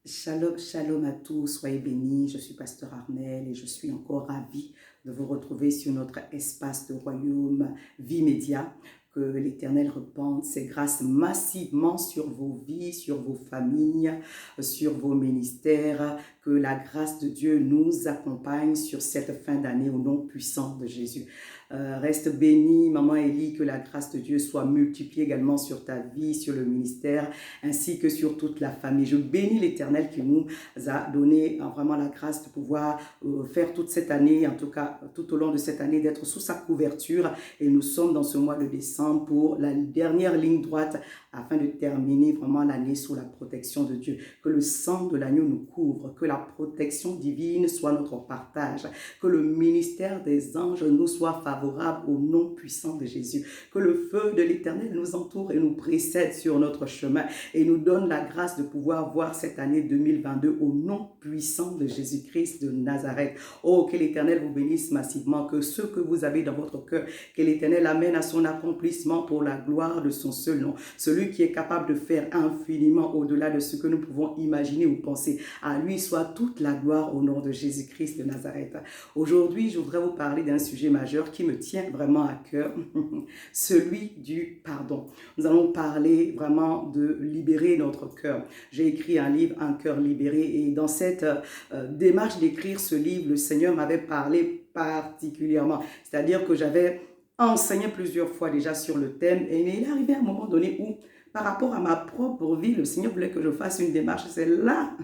Shalom, shalom à tous, soyez bénis. Je suis Pasteur Armel et je suis encore ravie de vous retrouver sur notre espace de royaume Vie Média. Que l'Éternel répande ses grâces massivement sur vos vies, sur vos familles, sur vos ministères. Que la grâce de Dieu nous accompagne sur cette fin d'année au nom puissant de Jésus. Reste bénie, Maman Élie, que la grâce de Dieu soit multipliée également sur ta vie, sur le ministère, ainsi que sur toute la famille. Je bénis l'Éternel qui nous a donné vraiment la grâce de pouvoir faire toute cette année, en tout cas tout au long de cette année, d'être sous sa couverture. Et nous sommes dans ce mois de décembre pour la dernière ligne droite afin de terminer vraiment l'année sous la protection de Dieu. Que le sang de l'agneau nous couvre, que la protection divine soit notre partage, que le ministère des anges nous soit favorable au nom puissant de Jésus, que le feu de l'Éternel nous entoure et nous précède sur notre chemin et nous donne la grâce de pouvoir voir cette année 2022 au nom puissant de Jésus-Christ de Nazareth. Oh, que l'Éternel vous bénisse massivement, que ce que vous avez dans votre cœur, que l'Éternel amène à son accomplissement pour la gloire de son seul nom. Celui qui est capable de faire infiniment au-delà de ce que nous pouvons imaginer ou penser. À lui soit toute la gloire au nom de Jésus-Christ de Nazareth. Aujourd'hui, je voudrais vous parler d'un sujet majeur qui me tient vraiment à cœur, celui du pardon. Nous allons parler vraiment de libérer notre cœur. J'ai écrit un livre, Un cœur libéré, et dans cette démarche d'écrire ce livre, le Seigneur m'avait parlé particulièrement. C'est-à-dire que j'avais enseigné plusieurs fois déjà sur le thème, et il est arrivé à un moment donné où, par rapport à ma propre vie, le Seigneur voulait que je fasse une démarche. C'est là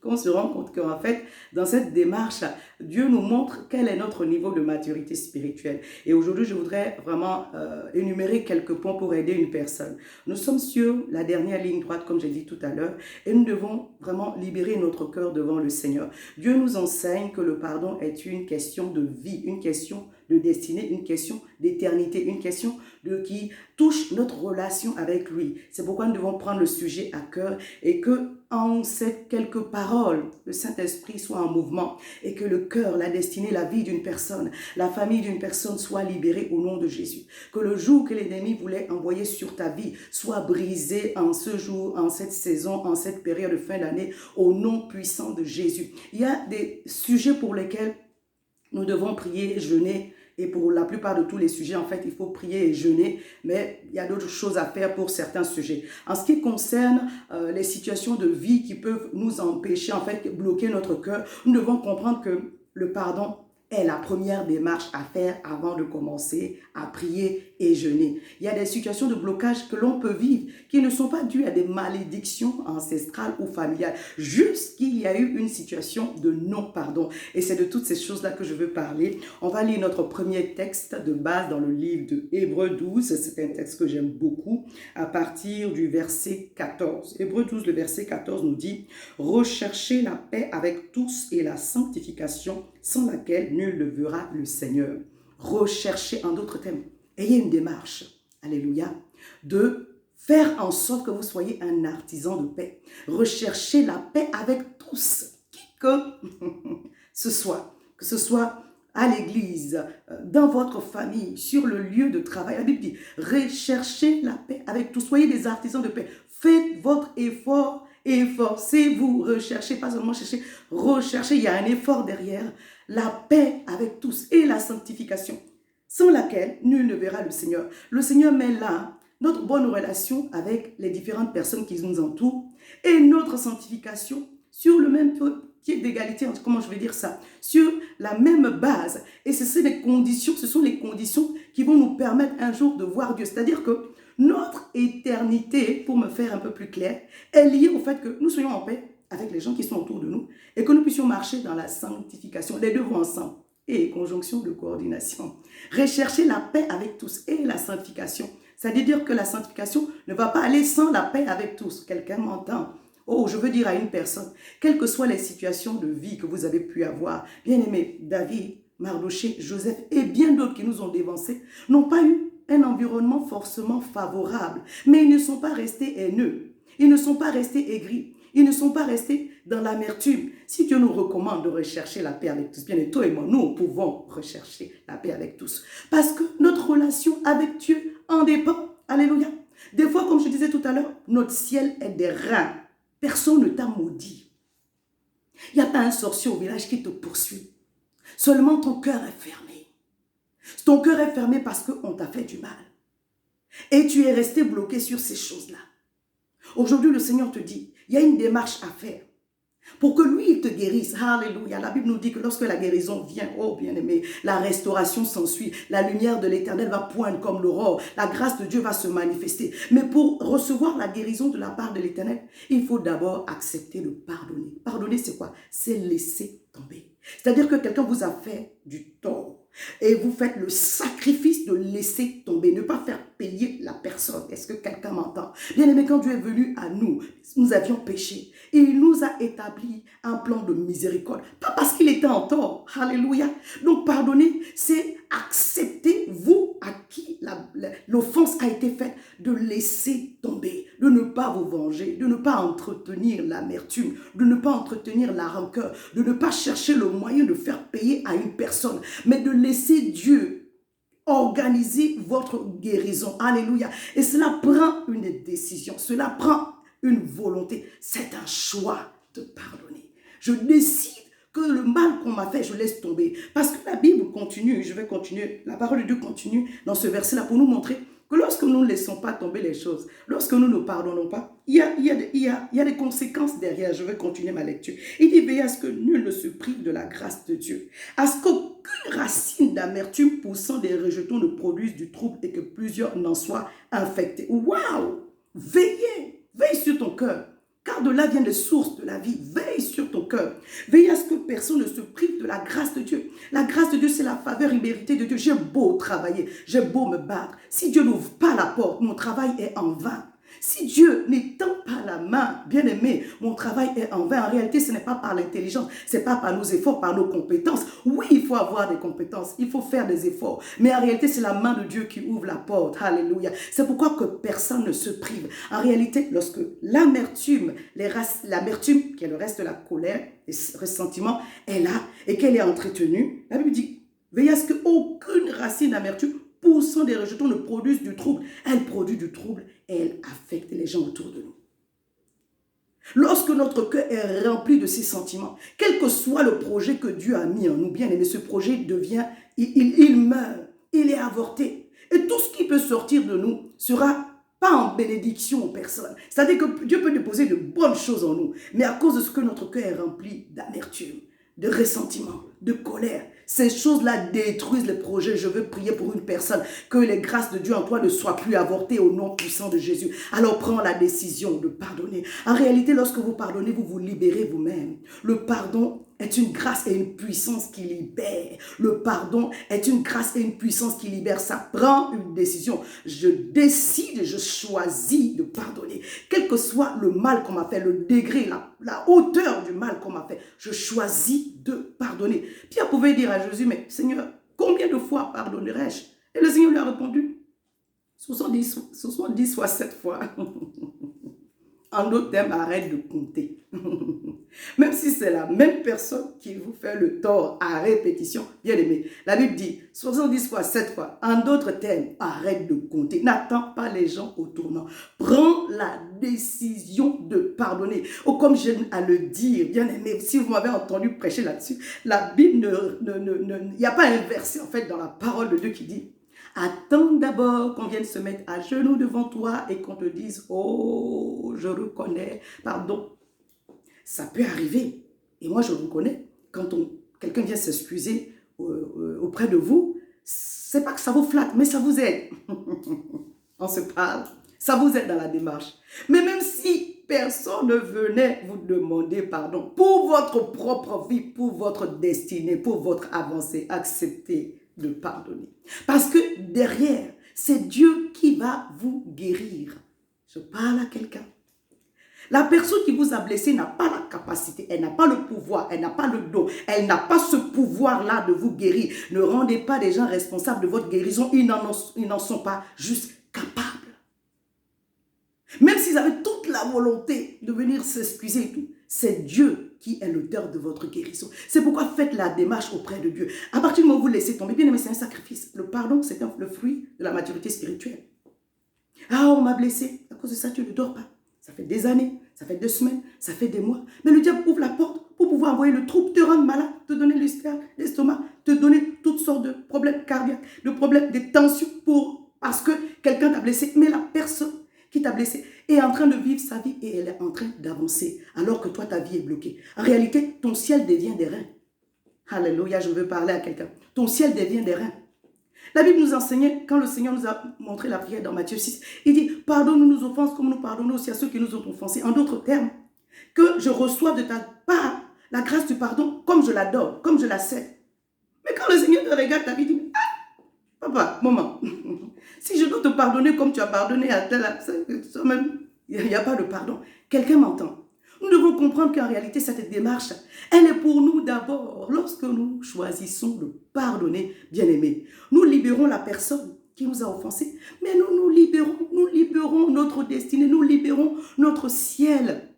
qu'on se rend compte qu'en fait, dans cette démarche, Dieu nous montre quel est notre niveau de maturité spirituelle. Et aujourd'hui, je voudrais vraiment énumérer quelques points pour aider une personne. Nous sommes sur la dernière ligne droite, comme j'ai dit tout à l'heure, et nous devons vraiment libérer notre cœur devant le Seigneur. Dieu nous enseigne que le pardon est une question de vie, une question de destinée, une question d'éternité, une question qui touche notre relation avec lui. C'est pourquoi nous devons prendre le sujet à cœur et que en ces quelques paroles, le Saint-Esprit soit en mouvement et que le cœur, la destinée, la vie d'une personne, la famille d'une personne soit libérée au nom de Jésus. Que le jour que l'ennemi voulait envoyer sur ta vie soit brisé en ce jour, en cette saison, en cette période de fin d'année, au nom puissant de Jésus. Il y a des sujets pour lesquels nous devons prier, jeûner, et pour la plupart de tous les sujets, en fait, il faut prier et jeûner, mais il y a d'autres choses à faire pour certains sujets. En ce qui concerne les situations de vie qui peuvent nous empêcher, en fait, bloquer notre cœur, nous devons comprendre que le pardon est la première démarche à faire avant de commencer à prier et jeûner. Il y a des situations de blocage que l'on peut vivre qui ne sont pas dues à des malédictions ancestrales ou familiales, juste qu'il y a eu une situation de non-pardon. Et c'est de toutes ces choses-là que je veux parler. On va lire notre premier texte de base dans le livre de Hébreux 12. C'est un texte que j'aime beaucoup, à partir du verset 14. Hébreux 12, le verset 14 nous dit « Recherchez la paix avec tous et la sanctification, sans laquelle nul ne verra le Seigneur. » Recherchez, en d'autres termes, ayez une démarche, alléluia, de faire en sorte que vous soyez un artisan de paix. Recherchez la paix avec tous, qui que ce soit, que ce soit à l'église, dans votre famille, sur le lieu de travail. La Bible dit, recherchez la paix avec tous, soyez des artisans de paix. Faites votre effort, efforcez-vous, recherchez, pas seulement chercher, recherchez, il y a un effort derrière. La paix avec tous et la sanctification, sans laquelle nul ne verra le Seigneur. Le Seigneur met là notre bonne relation avec les différentes personnes qui nous entourent et notre sanctification sur le même pied d'égalité, comment je vais dire ça, sur la même base. Et ce sont les conditions qui vont nous permettre un jour de voir Dieu. C'est-à-dire que notre éternité, pour me faire un peu plus clair, est liée au fait que nous soyons en paix avec les gens qui sont autour de nous et que nous puissions marcher dans la sanctification. Les deux vont ensemble. Et conjonction de coordination. Rechercher la paix avec tous et la sanctification. C'est-à-dire que la sanctification ne va pas aller sans la paix avec tous. Quelqu'un m'entend? Oh, je veux dire à une personne, quelles que soient les situations de vie que vous avez pu avoir, bien aimé, David, Mardoché, Joseph et bien d'autres qui nous ont dévancés, n'ont pas eu un environnement forcément favorable, mais ils ne sont pas restés haineux, ils ne sont pas restés aigris, ils ne sont pas restés dans l'amertume. Si Dieu nous recommande de rechercher la paix avec tous, bien et toi et moi, nous pouvons rechercher la paix avec tous. Parce que notre relation avec Dieu en dépend. Alléluia. Des fois, comme je disais tout à l'heure, notre ciel est des reins. Personne ne t'a maudit. Il n'y a pas un sorcier au village qui te poursuit. Seulement ton cœur est fermé. Ton cœur est fermé parce qu'on t'a fait du mal. Et tu es resté bloqué sur ces choses-là. Aujourd'hui, le Seigneur te dit, il y a une démarche à faire. Pour que lui, il te guérisse. Alléluia. La Bible nous dit que lorsque la guérison vient, oh bien-aimé, la restauration s'ensuit. La lumière de l'Éternel va poindre comme l'aurore. La grâce de Dieu va se manifester. Mais pour recevoir la guérison de la part de l'Éternel, il faut d'abord accepter de pardonner. Pardonner, c'est quoi? C'est laisser tomber. C'est-à-dire que quelqu'un vous a fait du tort. Et vous faites le sacrifice de laisser tomber, ne pas faire payer la personne. Est-ce que quelqu'un m'entend? Bien aimé, quand Dieu est venu à nous, nous avions péché. Et il nous a établi un plan de miséricorde. Pas parce qu'il était en tort. Alléluia. Donc pardonner, c'est accepter, vous à qui l'offense a été faite, de laisser tomber, de ne pas vous venger, de ne pas entretenir l'amertume, de ne pas entretenir la rancœur, de ne pas chercher le moyen de faire payer à une personne, mais de laisser Dieu organiser votre guérison. Alléluia. Et cela prend une décision, cela prend une volonté. C'est un choix de pardonner. Je décide que le mal qu'on m'a fait, je laisse tomber. Parce que la Bible continue, je vais continuer, la parole de Dieu continue dans ce verset-là pour nous montrer que lorsque nous ne laissons pas tomber les choses, lorsque nous ne pardonnons pas, il y a des conséquences derrière. Je vais continuer ma lecture. Il dit, veillez à ce que nul ne se prive de la grâce de Dieu, à ce qu'aucune racine d'amertume poussant des rejetons ne produise du trouble et que plusieurs n'en soient infectés. Waouh! Veille sur ton cœur. Car de là viennent les sources de la vie. Veille sur ton cœur. Veille à ce que personne ne se prive de la grâce de Dieu. La grâce de Dieu, c'est la faveur imméritée de Dieu. J'ai beau travailler, j'ai beau me battre. Si Dieu n'ouvre pas la porte, mon travail est en vain. Si Dieu n'étend pas la main, bien aimé, mon travail est en vain. En réalité, ce n'est pas par l'intelligence, ce n'est pas par nos efforts, par nos compétences. Oui, il faut avoir des compétences, il faut faire des efforts. Mais en réalité, c'est la main de Dieu qui ouvre la porte. Alléluia. C'est pourquoi que personne ne se prive. En réalité, lorsque l'amertume, qui est le reste de la colère, et ressentiment, est là et qu'elle est entretenue, la Bible dit, veillez à ce qu'aucune racine d'amertume poussant des rejetons ne produisent du trouble. Elle produit du trouble et elle affecte les gens autour de nous. Lorsque notre cœur est rempli de ces sentiments, quel que soit le projet que Dieu a mis en nous, bien aimé, ce projet devient, il meurt, il est avorté. Et tout ce qui peut sortir de nous sera pas en bénédiction aux personnes. C'est-à-dire que Dieu peut déposer de bonnes choses en nous, mais à cause de ce que notre cœur est rempli d'amertume, de ressentiment, de colère, ces choses-là détruisent les projets. Je veux prier pour une personne, que les grâces de Dieu en toi ne soient plus avortées au nom puissant de Jésus. Alors prends la décision de pardonner. En réalité, lorsque vous pardonnez, vous vous libérez vous-même. Le pardon est une grâce et une puissance qui libère. Le pardon est une grâce et une puissance qui libère. Ça prend une décision. Je décide, je choisis de pardonner. Quel que soit le mal qu'on m'a fait, le degré, la hauteur du mal qu'on m'a fait, je choisis de pardonner. Pierre pouvait dire à Jésus, mais Seigneur, combien de fois pardonnerai-je? Et le Seigneur lui a répondu, 70 fois 7 fois. En d'autres termes, arrête de compter. Même si c'est la même personne qui vous fait le tort à répétition, bien aimé. La Bible dit 70 fois, 7 fois. En d'autres termes, arrête de compter. N'attends pas les gens au tournant. Prends la décision de pardonner. Oh, comme j'aime à le dire, bien aimé, si vous m'avez entendu prêcher là-dessus, la Bible, il n'y a pas un verset en fait dans la parole de Dieu qui dit attends d'abord qu'on vienne se mettre à genoux devant toi et qu'on te dise, oh, je reconnais, pardon. Ça peut arriver. Et moi, je reconnais, quand quelqu'un vient s'excuser auprès de vous, c'est pas que ça vous flatte, mais ça vous aide. On se parle. Ça vous aide dans la démarche. Mais même si personne ne venait vous demander pardon, pour votre propre vie, pour votre destinée, pour votre avancée, acceptez de pardonner. Parce que derrière, c'est Dieu qui va vous guérir. Je parle à quelqu'un. La personne qui vous a blessé n'a pas la capacité, elle n'a pas le pouvoir, elle n'a pas le don, elle n'a pas ce pouvoir-là de vous guérir. Ne rendez pas les gens responsables de votre guérison, ils n'en sont pas juste capables. Même s'ils avaient toute la volonté de venir s'excuser et tout, c'est Dieu qui est l'auteur de votre guérison. C'est pourquoi faites la démarche auprès de Dieu. À partir du moment où vous laissez tomber, bien aimé, c'est un sacrifice. Le pardon, c'est le fruit de la maturité spirituelle. Ah, on m'a blessé. À cause de ça, tu ne dors pas. Ça fait des années. ça fait 2 semaines, ça fait des mois. Mais le diable ouvre la porte pour pouvoir envoyer le trouble, te rendre malade, te donner l'estomac, te donner toutes sortes de problèmes cardiaques, de problèmes, de tensions parce que quelqu'un t'a blessé. Mais la personne qui t'a blessé est en train de vivre sa vie et elle est en train d'avancer alors que toi, ta vie est bloquée. En réalité, ton ciel devient des reins. Alléluia, je veux parler à quelqu'un. Ton ciel devient des reins. La Bible nous enseignait, quand le Seigneur nous a montré la prière dans Matthieu 6, il dit, pardonne-nous nos offenses comme nous pardonnons aussi à ceux qui nous ont offensés. En d'autres termes, que je reçoive de ta part la grâce du pardon comme je l'adore, comme je la sais. Mais quand le Seigneur te regarde, ta vie, il dit, ah, papa, maman, si je dois te pardonner comme tu as pardonné à tel, même, il n'y a pas de pardon. Quelqu'un m'entend. Nous devons comprendre qu'en réalité, cette démarche, elle est pour nous d'abord. Lorsque nous choisissons de pardonner, bien-aimés, nous libérons la personne qui nous a offensés, mais nous libérons notre destinée, nous libérons notre ciel,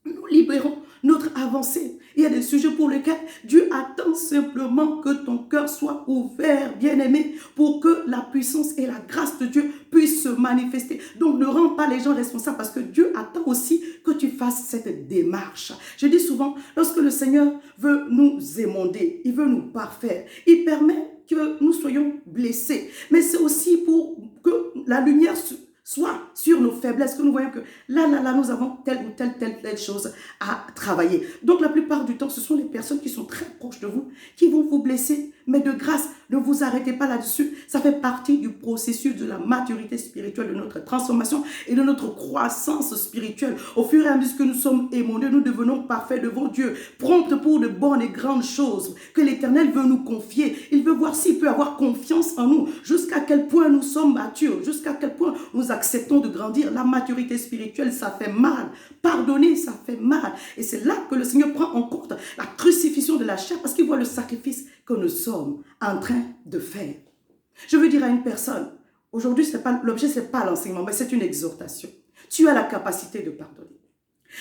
nous libérons notre avancée. Il y a des sujets pour lesquels Dieu attend simplement que ton cœur soit ouvert, bien-aimé, pour que la puissance et la grâce de Dieu puissent se manifester. Donc ne rends pas les gens responsables parce que Dieu attend aussi que tu fasses cette démarche. Je dis souvent, lorsque le Seigneur veut nous émonder, il veut nous parfaire, il permet que nous soyons blessés. Mais c'est aussi pour que la lumière soit sur nos faiblesses, que nous voyons que là, nous avons telle ou telle chose à travailler. Donc, la plupart du temps, ce sont les personnes qui sont très proches de vous, qui vont vous blesser. Mais de grâce, ne vous arrêtez pas là-dessus. Ça fait partie du processus de la maturité spirituelle, de notre transformation et de notre croissance spirituelle. Au fur et à mesure que nous sommes émondés, nous devenons parfaits devant Dieu, promptes pour de bonnes et grandes choses que l'Éternel veut nous confier. Il veut voir s'il peut avoir confiance en nous, jusqu'à quel point nous sommes matures, jusqu'à quel point nous acceptons de grandir. La maturité spirituelle, ça fait mal. Pardonner, ça fait mal. Et c'est là que le Seigneur prend en compte la crucifixion de la chair parce qu'il voit le sacrifice que nous sommes en train de faire. Je veux dire à une personne, aujourd'hui, l'objet, ce n'est pas l'enseignement, mais c'est une exhortation. Tu as la capacité de pardonner.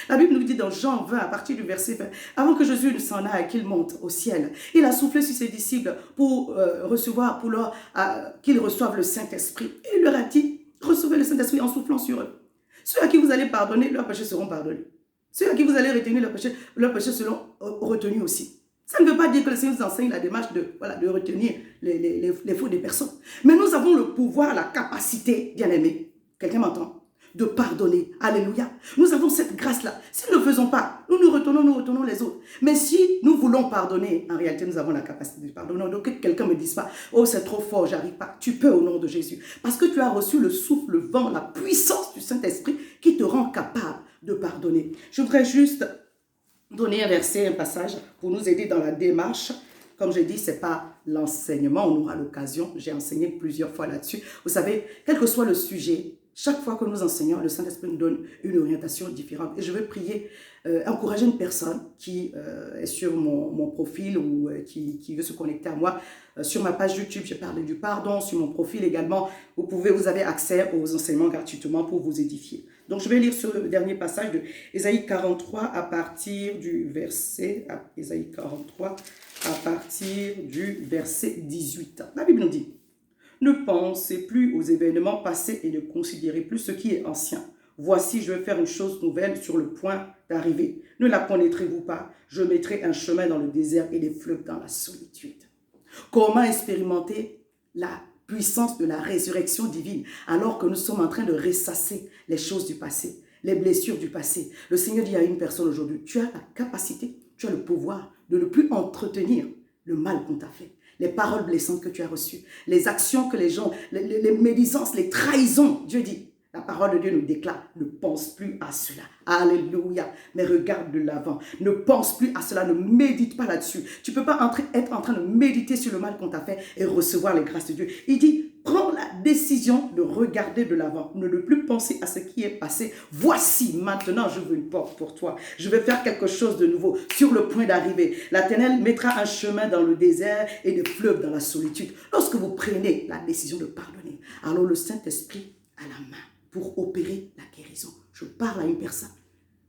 La Bible nous dit dans Jean 20, à partir du verset 20, avant que Jésus ne s'en aille, qu'il monte au ciel, il a soufflé sur ses disciples pour qu'ils reçoivent le Saint-Esprit. Et il leur a dit, recevez le Saint-Esprit en soufflant sur eux. Ceux à qui vous allez pardonner, leurs péchés seront pardonnés. Ceux à qui vous allez retenir leurs péchés seront retenus aussi. Ça ne veut pas dire que le Seigneur nous enseigne la démarche de retenir les fautes des personnes. Mais nous avons le pouvoir, la capacité, bien aimé, quelqu'un m'entend, de pardonner. Alléluia. Nous avons cette grâce-là. Si nous ne le faisons pas, nous retournons les autres. Mais si nous voulons pardonner, en réalité, nous avons la capacité de pardonner. Donc, que quelqu'un ne me dise pas, oh, c'est trop fort, j'arrive pas. Tu peux au nom de Jésus. Parce que tu as reçu le souffle, le vent, la puissance du Saint-Esprit qui te rend capable de pardonner. Je voudrais juste donner un verset, un passage pour nous aider dans la démarche. Comme je dis, ce n'est pas l'enseignement, on aura l'occasion. J'ai enseigné plusieurs fois là-dessus. Vous savez, quel que soit le sujet, chaque fois que nous enseignons, le Saint-Esprit nous donne une orientation différente. Et je veux prier, encourager une personne qui est sur mon profil ou qui veut se connecter à moi. Sur ma page YouTube, j'ai parlé du pardon. Sur mon profil également, vous avez accès aux enseignements gratuitement pour vous édifier. Donc, je vais lire sur le dernier passage de Ésaïe 43 à partir du verset, Ésaïe 43 à partir du verset 18. La Bible nous dit, ne pensez plus aux événements passés et ne considérez plus ce qui est ancien. Voici, je vais faire une chose nouvelle sur le point d'arriver. Ne la connaîtrez-vous pas? Je mettrai un chemin dans le désert et des fleuves dans la solitude. Comment expérimenter la puissance de la résurrection divine alors que nous sommes en train de ressasser les choses du passé, les blessures du passé? Le Seigneur dit à une personne aujourd'hui, tu as la capacité, tu as le pouvoir de ne plus entretenir le mal qu'on t'a fait, les paroles blessantes que tu as reçues, les actions que les gens, les médisances, les trahisons. Dieu dit, la parole de Dieu nous déclare, ne pense plus à cela. Alléluia. Mais regarde de l'avant. Ne pense plus à cela. Ne médite pas là-dessus. Tu ne peux pas être en train de méditer sur le mal qu'on t'a fait et recevoir les grâces de Dieu. Il dit, prends la décision de regarder de l'avant. Ne plus penser à ce qui est passé. Voici, maintenant, je veux une porte pour toi. Je vais faire quelque chose de nouveau sur le point d'arriver. L'Éternel mettra un chemin dans le désert et des fleuves dans la solitude. Lorsque vous prenez la décision de pardonner, alors le Saint-Esprit a la main pour opérer la guérison. Je parle à une personne.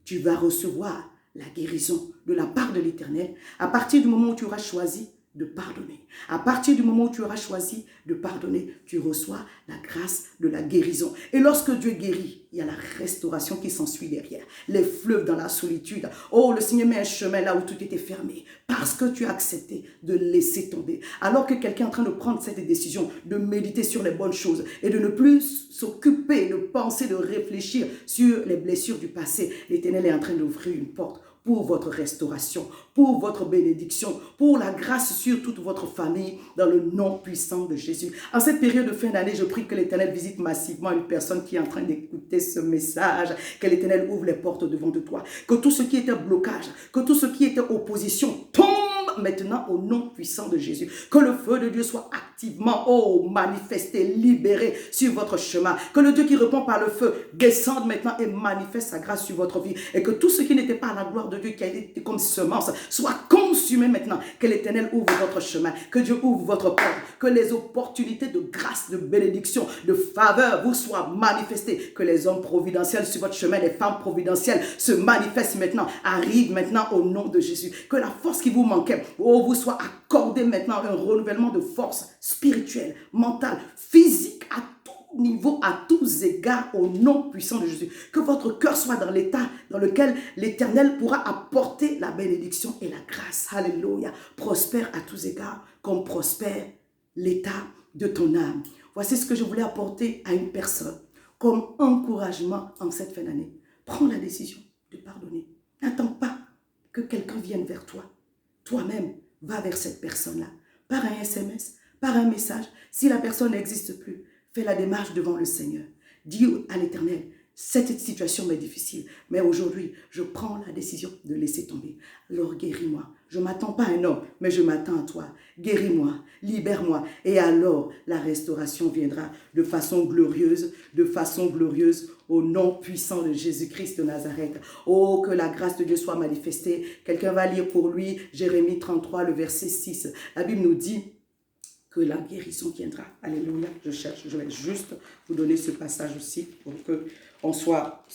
Tu vas recevoir la guérison de la part de l'Éternel à partir du moment où tu auras choisi de pardonner. À partir du moment où tu auras choisi de pardonner, tu reçois la grâce de la guérison. Et lorsque Dieu guérit, il y a la restauration qui s'ensuit derrière. Les fleuves dans la solitude. Oh, le Seigneur met un chemin là où tout était fermé. Parce que tu as accepté de laisser tomber. Alors que quelqu'un est en train de prendre cette décision, de méditer sur les bonnes choses et de ne plus s'occuper, de penser, de réfléchir sur les blessures du passé, l'Éternel est en train d'ouvrir une porte pour votre restauration, pour votre bénédiction, pour la grâce sur toute votre famille, dans le nom puissant de Jésus. En cette période de fin d'année, je prie que l'Éternel visite massivement une personne qui est en train d'écouter ce message, que l'Éternel ouvre les portes devant de toi, que tout ce qui était blocage, que tout ce qui était opposition tombe maintenant au nom puissant de Jésus. Que le feu de Dieu soit activement, manifesté, libéré sur votre chemin. Que le Dieu qui répond par le feu descende maintenant et manifeste sa grâce sur votre vie. Et que tout ce qui n'était pas à la gloire de Dieu, qui a été comme semence, soit consumé maintenant. Que l'Éternel ouvre votre chemin. Que Dieu ouvre votre porte. Que les opportunités de grâce, de bénédiction, de faveur vous soient manifestées. Que les hommes providentiels sur votre chemin, les femmes providentielles se manifestent maintenant, arrivent maintenant au nom de Jésus. Que la force qui vous manquait, vous soit accordée maintenant un renouvellement de force spirituelle, mentale, physique, à tout niveau, à tous égards, au nom puissant de Jésus. Que votre cœur soit dans l'état dans lequel l'Éternel pourra apporter la bénédiction et la grâce. Alléluia. Prospère à tous égards, comme prospère l'état de ton âme. Voici ce que je voulais apporter à une personne comme encouragement en cette fin d'année. Prends la décision de pardonner. N'attends pas que quelqu'un vienne vers toi. Toi-même, va vers cette personne-là. Par un SMS, par un message. Si la personne n'existe plus, fais la démarche devant le Seigneur. Dis à l'Éternel, cette situation m'est difficile, mais aujourd'hui, je prends la décision de laisser tomber. Alors guéris-moi. Je ne m'attends pas à un homme, mais je m'attends à toi. Guéris-moi, libère-moi. Et alors, la restauration viendra de façon glorieuse au nom puissant de Jésus-Christ de Nazareth. Oh, que la grâce de Dieu soit manifestée. Quelqu'un va lire pour lui Jérémie 33, le verset 6. La Bible nous dit que la guérison viendra. Alléluia. Je vais juste vous donner ce passage aussi pour que on soit...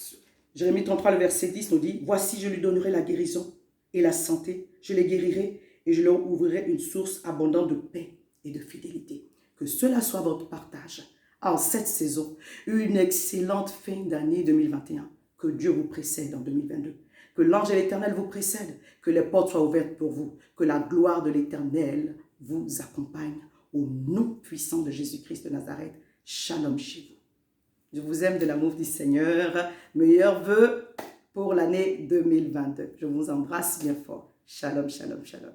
Jérémie 33, le verset 10 nous dit, « Voici, je lui donnerai la guérison et la santé. Je les guérirai et je leur ouvrirai une source abondante de paix et de fidélité. » Que cela soit votre partage en cette saison. Une excellente fin d'année 2021. Que Dieu vous précède en 2022. Que l'ange de l'Éternel vous précède. Que les portes soient ouvertes pour vous. Que la gloire de l'Éternel vous accompagne. Au nom puissant de Jésus-Christ de Nazareth. Shalom chez vous. Je vous aime de l'amour du Seigneur. Meilleurs vœux pour l'année 2022. Je vous embrasse bien fort. Shalom, shalom, shalom.